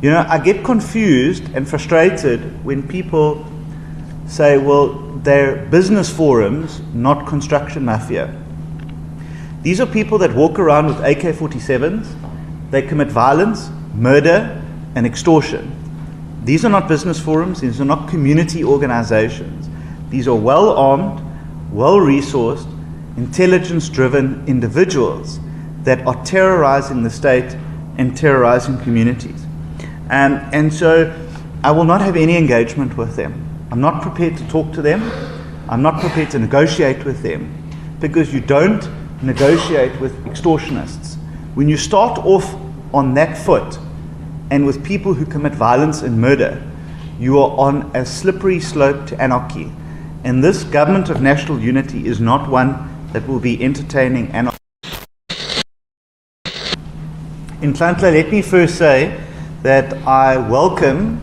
You know, I get confused and frustrated when people say, well, they're business forums, not construction mafia. These are people that walk around with AK-47s, they commit violence, murder, and extortion. These are not business forums, these are not community organizations. These are well-armed, well-resourced, intelligence-driven individuals that are terrorizing the state and terrorizing communities. And so I will not have any engagement with them. I'm not prepared to talk to them. I'm not prepared to negotiate with them, because you don't negotiate with extortionists. When you start off on that foot and with people who commit violence and murder, you are on a slippery slope to anarchy. And this government of national unity is not one that will be entertaining anarchy. In Tlantla, let me first say that I welcome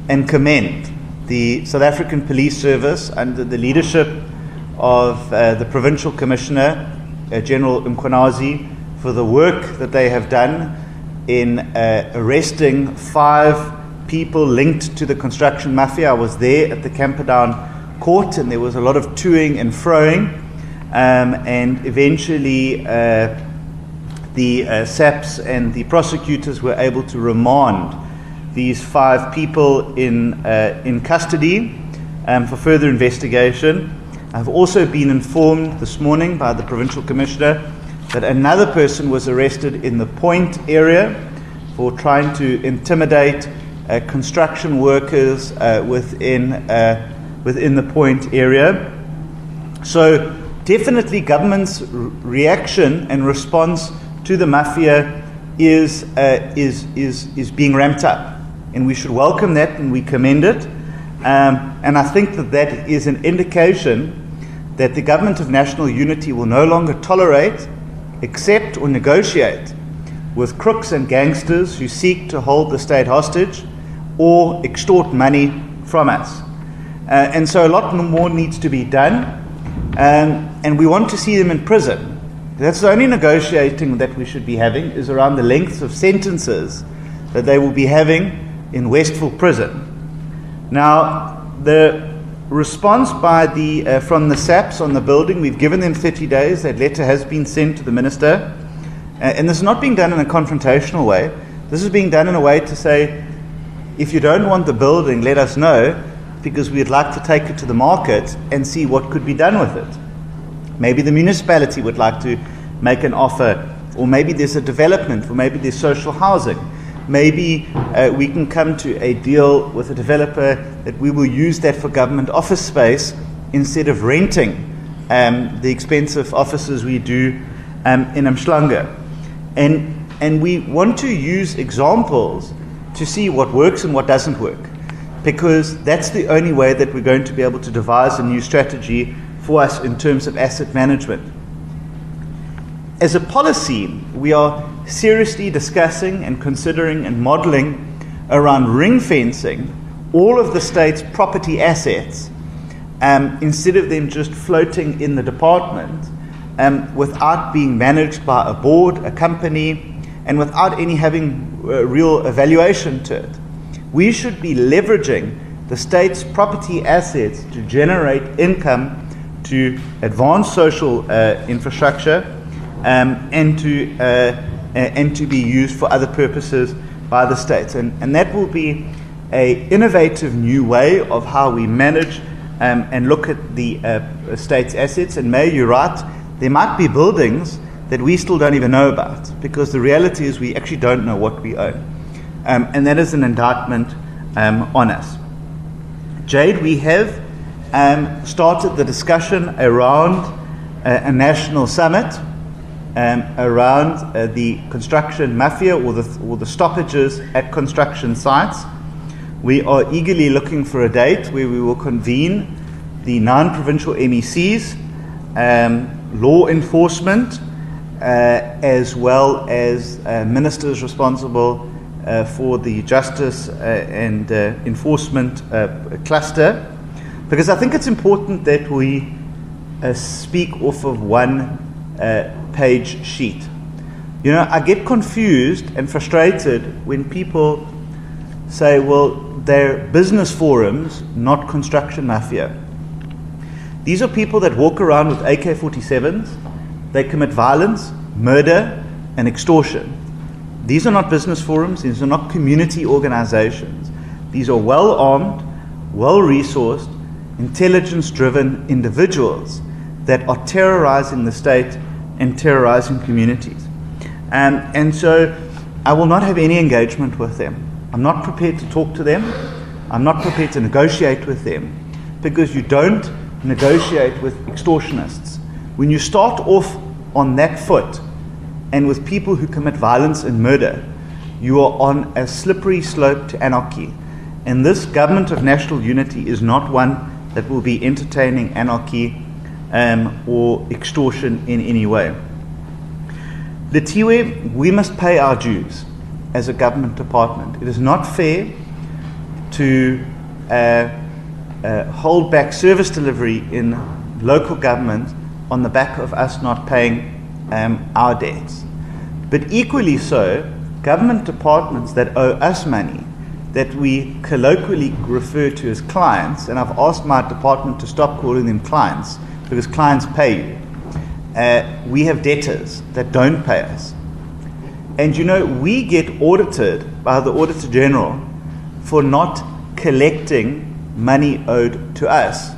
and commend the South African Police Service under the leadership of the Provincial Commissioner, General Mkhwanazi, for the work that they have done in arresting 5 people linked to the construction mafia. I was there at the Camperdown court, and there was a lot of toing and froing, and eventually the SAPs and the prosecutors were able to remand these 5 people in custody for further investigation. I've also been informed this morning by the Provincial Commissioner that another person was arrested in the Point area for trying to intimidate construction workers within the Point area. So definitely government's reaction and response to the mafia is being ramped up, and we should welcome that and we commend it. And I think that is an indication that the government of national unity will no longer tolerate, accept, or negotiate with crooks and gangsters who seek to hold the state hostage or extort money from us. And so a lot more needs to be done, and we want to see them in prison. That's the only negotiating that we should be having, is around the lengths of sentences that they will be having in Westville prison. Now, the response from the SAPs on the building, we've given them 30 days. That letter has been sent to the minister. And this is not being done in a confrontational way. This is being done in a way to say, if you don't want the building, let us know, because we'd like to take it to the market and see what could be done with it. Maybe the municipality would like to make an offer, or maybe there's a development, or maybe there's social housing. Maybe we can come to a deal with a developer that we will use that for government office space instead of renting the expensive offices we do in Umhlanga. And we want to use examples to see what works and what doesn't work, because that's the only way that we're going to be able to devise a new strategy for us in terms of asset management. As a policy, we are seriously discussing and considering and modeling around ring fencing all of the state's property assets, instead of them just floating in the department without being managed by a board, a company, and without any having real evaluation to it. We should be leveraging the state's property assets to generate income, to advance social infrastructure, and to be used for other purposes by the states. And that will be an innovative new way of how we manage and look at the state's assets. And May, you're right, there might be buildings that we still don't even know about, because the reality is we actually don't know what we own. And that is an indictment on us. Jade, we have started the discussion around a national summit around the construction mafia, or the stoppages at construction sites. We are eagerly looking for a date where we will convene the 9 provincial MECs, law enforcement, as well as ministers responsible for the justice and enforcement cluster, because I think it's important that we speak off of one page sheet. You know, I get confused and frustrated when people say, well, they're business forums, not construction mafia. These are people that walk around with AK-47s. They commit violence, murder, and extortion. These are not business forums. These are not community organizations. These are well-armed, well-resourced, intelligence-driven individuals that are terrorizing the state and terrorizing communities. And so I will not have any engagement with them. I'm not prepared to talk to them. I'm not prepared to negotiate with them, because you don't negotiate with extortionists. When you start off on that foot and with people who commit violence and murder, you are on a slippery slope to anarchy. And this government of national unity is not one that will be entertaining anarchy or extortion in any way. Letiwe, we must pay our dues as a government department. It is not fair to hold back service delivery in local government on the back of us not paying our debts. But equally so, government departments that owe us money, that we colloquially refer to as clients, and I've asked my department to stop calling them clients, because clients pay you. We have debtors that don't pay us. And you know, we get audited by the Auditor General for not collecting money owed to us.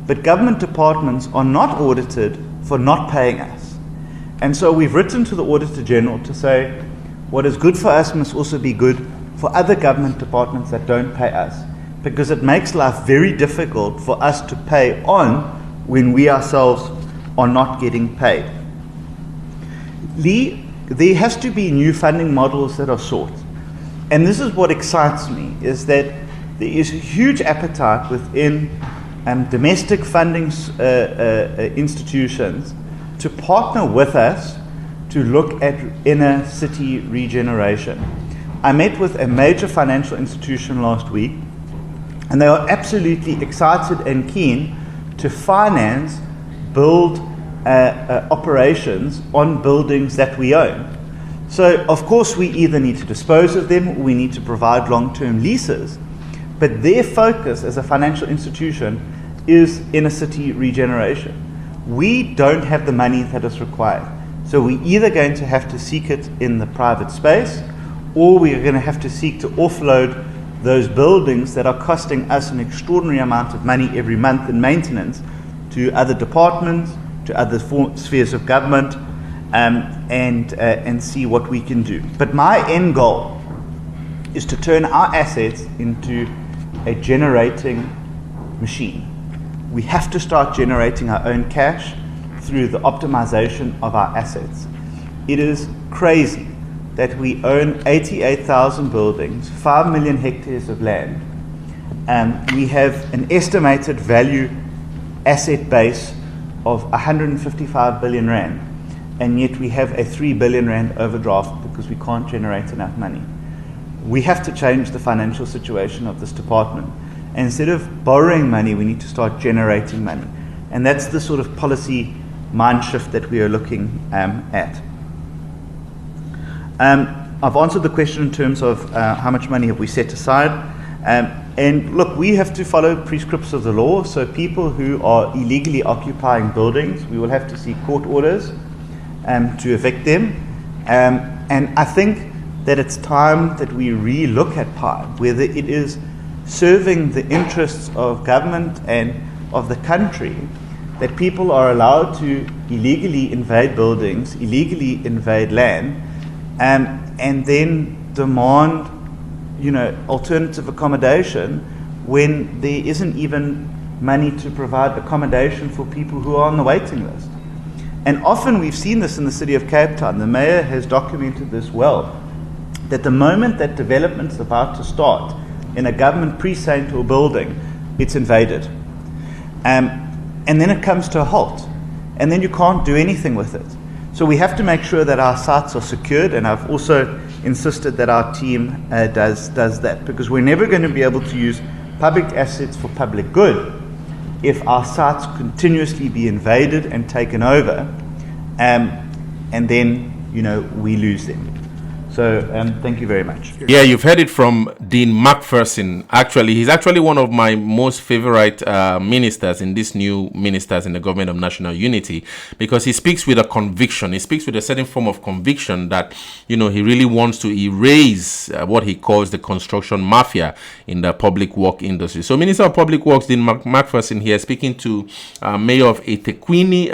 But government departments are not audited for not paying us. And so we've written to the Auditor General to say, what is good for us must also be good for other government departments that don't pay us, because it makes life very difficult for us to pay on when we ourselves are not getting paid. Lee, there has to be new funding models that are sought. And this is what excites me, is that there is a huge appetite within domestic funding institutions to partner with us to look at inner city regeneration. I met with a major financial institution last week, and they are absolutely excited and keen to finance, build operations on buildings that we own. So, of course, we either need to dispose of them or we need to provide long-term leases. But their focus as a financial institution is inner city regeneration. We don't have the money that is required. So we're either going to have to seek it in the private space, or we're going to have to seek to offload those buildings that are costing us an extraordinary amount of money every month in maintenance to other departments, to other spheres of government, and see what we can do. But my end goal is to turn our assets into a generating machine. We have to start generating our own cash through the optimization of our assets. It is crazy that we own 88,000 buildings, 5 million hectares of land, and we have an estimated value asset base of 155 billion rand, and yet we have a 3 billion rand overdraft because we can't generate enough money. We have to change the financial situation of this department. And instead of borrowing money, we need to start generating money. And that's the sort of policy mind shift that we are looking at. I've answered the question in terms of how much money have we set aside. And look, we have to follow prescripts of the law. So people who are illegally occupying buildings, we will have to seek court orders to evict them. And I think that it's time that we re-look at PI, whether it is serving the interests of government and of the country, that people are allowed to illegally invade buildings, illegally invade land, and then demand, alternative accommodation when there isn't even money to provide accommodation for people who are on the waiting list. And often we've seen this in the city of Cape Town. The mayor has documented this well, that the moment that development's about to start in a government precinct or building, it's invaded. And then it comes to a halt. And then you can't do anything with it. So we have to make sure that our sites are secured, and I've also insisted that our team does that, because we're never going to be able to use public assets for public good if our sites continuously be invaded and taken over, and then we lose them. So thank you very much. Yeah, you've heard it from Dean McPherson. Actually, he's actually one of my most favorite ministers in these new ministers in the government of national unity, because he speaks with a conviction. He speaks with a certain form of conviction that, he really wants to erase what he calls the construction mafia in the public work industry. So Minister of Public Works, Dean McPherson here, speaking to Mayor of Etequini,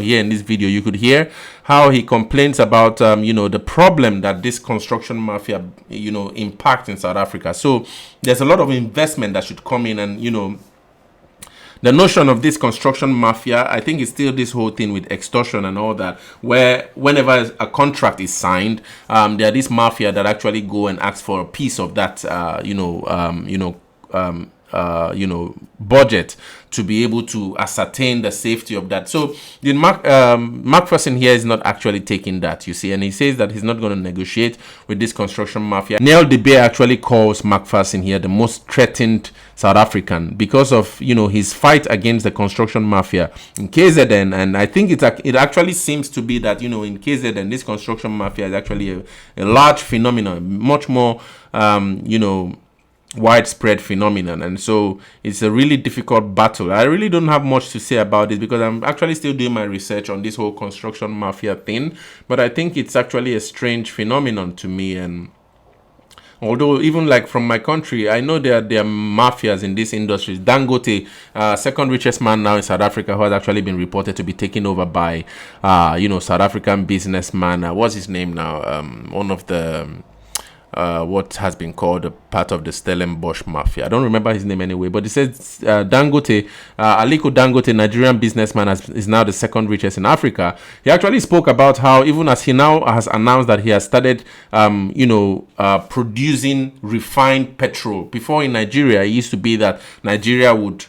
here in this video, you could hear how he complains about, the problem that this construction mafia, impact in South Africa. So there's a lot of investment that should come in, and, the notion of this construction mafia, I think, is still this whole thing with extortion and all that, where whenever a contract is signed, there are this mafia that actually go and ask for a piece of that, budget to be able to ascertain the safety of that. So the McPherson here is not actually taking that, you see, and he says that he's not going to negotiate with this construction mafia. Neil DeBay actually calls McPherson here the most threatened South African because of, his fight against the construction mafia in KZN. And I think it actually seems to be that, in KZN, this construction mafia is actually a large phenomenon, much more, widespread phenomenon, and so it's a really difficult battle. I really don't have much to say about it because I'm actually still doing my research on this whole construction mafia thing, but I think it's actually a strange phenomenon to me. And although even like from my country, I know there are mafias in these industries. Dangote, second richest man now in South Africa, who has actually been reported to be taken over by South African businessman, what's his name now, one of the what has been called a part of the Stellenbosch Mafia. I don't remember his name anyway, but it says Dangote, Aliko Dangote, Nigerian businessman, is now the second richest in Africa. He actually spoke about how, even as he now has announced that he has started, producing refined petrol. Before in Nigeria, it used to be that Nigeria would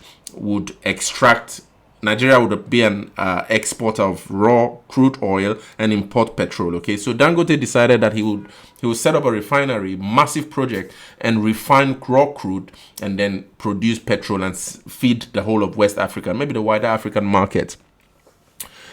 be an exporter of raw crude oil and import petrol. Okay, so Dangote decided that he would set up a refinery, massive project, and refine raw crude and then produce petrol and feed the whole of West Africa, maybe the wider African market.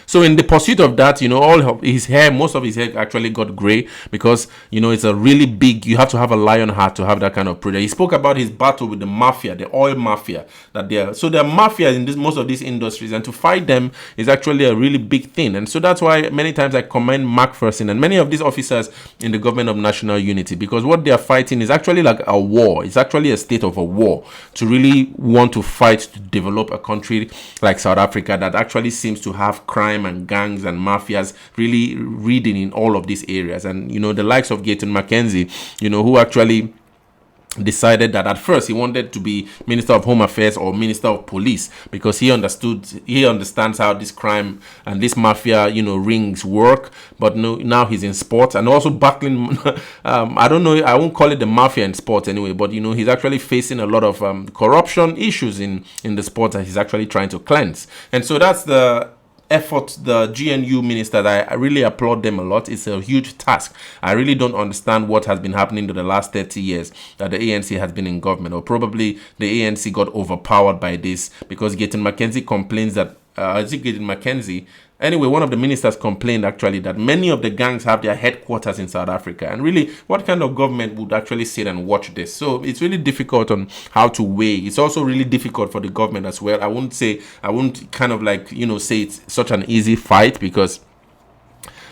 So in the pursuit of that, all of his hair, most of his hair actually got gray because, it's a really big, you have to have a lion heart to have that kind of project. He spoke about his battle with the mafia, the oil mafia, so there are mafias in most of these industries, and to fight them is actually a really big thing. And so that's why many times I commend McPherson and many of these officers in the government of national unity, because what they are fighting is actually like a war. It's actually a state of a war to really want to fight to develop a country like South Africa that actually seems to have crime and gangs and mafias really reading in all of these areas. And the likes of Gayton McKenzie, who actually decided that at first he wanted to be Minister of Home Affairs or Minister of Police because he understands how this crime and this mafia rings work. But no, now he's in sports and also battling I don't know, I won't call it the mafia in sports anyway, but he's actually facing a lot of corruption issues in the sports that he's actually trying to cleanse. And so that's the effort, the GNU minister, that I really applaud them a lot. It's a huge task. I really don't understand what has been happening to the last 30 years that the ANC has been in government, or probably the ANC got overpowered by this, because Gayton McKenzie complains that Anyway, one of the ministers complained actually that many of the gangs have their headquarters in South Africa. And really, what kind of government would actually sit and watch this? So it's really difficult on how to weigh. It's also really difficult for the government as well. I won't say it's such an easy fight, because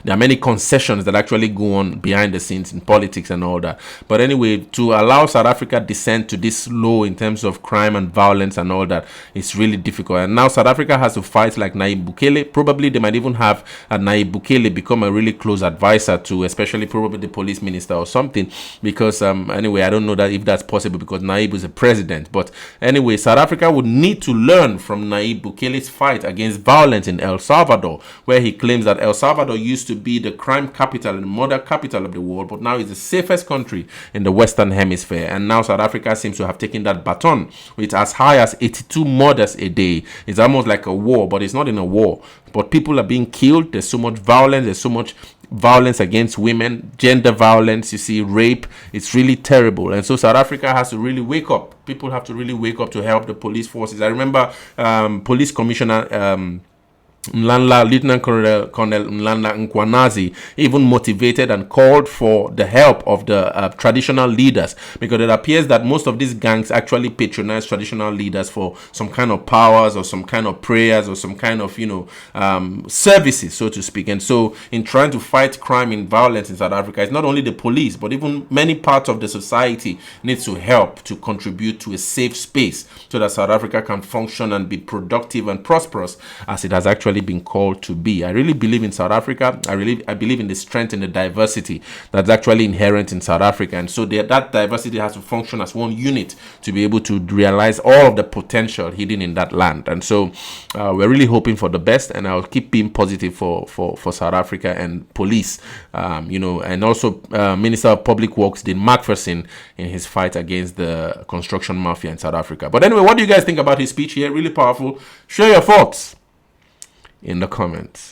there are many concessions that actually go on behind the scenes in politics and all that. But anyway, to allow South Africa descend to this low in terms of crime and violence and all that, it's really difficult. And now South Africa has to fight like Nayib Bukele. Probably they might even have Nayib Bukele become a really close advisor to, especially probably the police minister or something. Because anyway, I don't know that if that's possible, because Nayib is a president. But anyway, South Africa would need to learn from Nayib Bukele's fight against violence in El Salvador, where he claims that El Salvador used to be the crime capital and murder capital of the world, but now is the safest country in the Western Hemisphere. And now South Africa seems to have taken that baton with as high as 82 murders a day. It's almost like a war, but it's not in a war. But people are being killed. There's so much violence. There's so much violence against women, gender violence, you see, rape. It's really terrible. And so South Africa has to really wake up. People have to really wake up to help the police forces. I remember Police Commissioner Lieutenant Colonel Mlanda Nkwanazi even motivated and called for the help of the traditional leaders, because it appears that most of these gangs actually patronize traditional leaders for some kind of powers or some kind of prayers or some kind of, services, so to speak. And so in trying to fight crime and violence in South Africa, it's not only the police, but even many parts of the society needs to help to contribute to a safe space so that South Africa can function and be productive and prosperous as it has actually been called to be. I really believe in South Africa. I believe in the strength and the diversity that's actually inherent in South Africa, and so that diversity has to function as one unit to be able to realize all of the potential hidden in that land. And so we're really hoping for the best, and I'll keep being positive for South Africa and police, and also Minister of Public Works Dean McPherson in his fight against the construction mafia in South Africa. But anyway, what do you guys think about his speech here? Really powerful. Share your thoughts in the comments.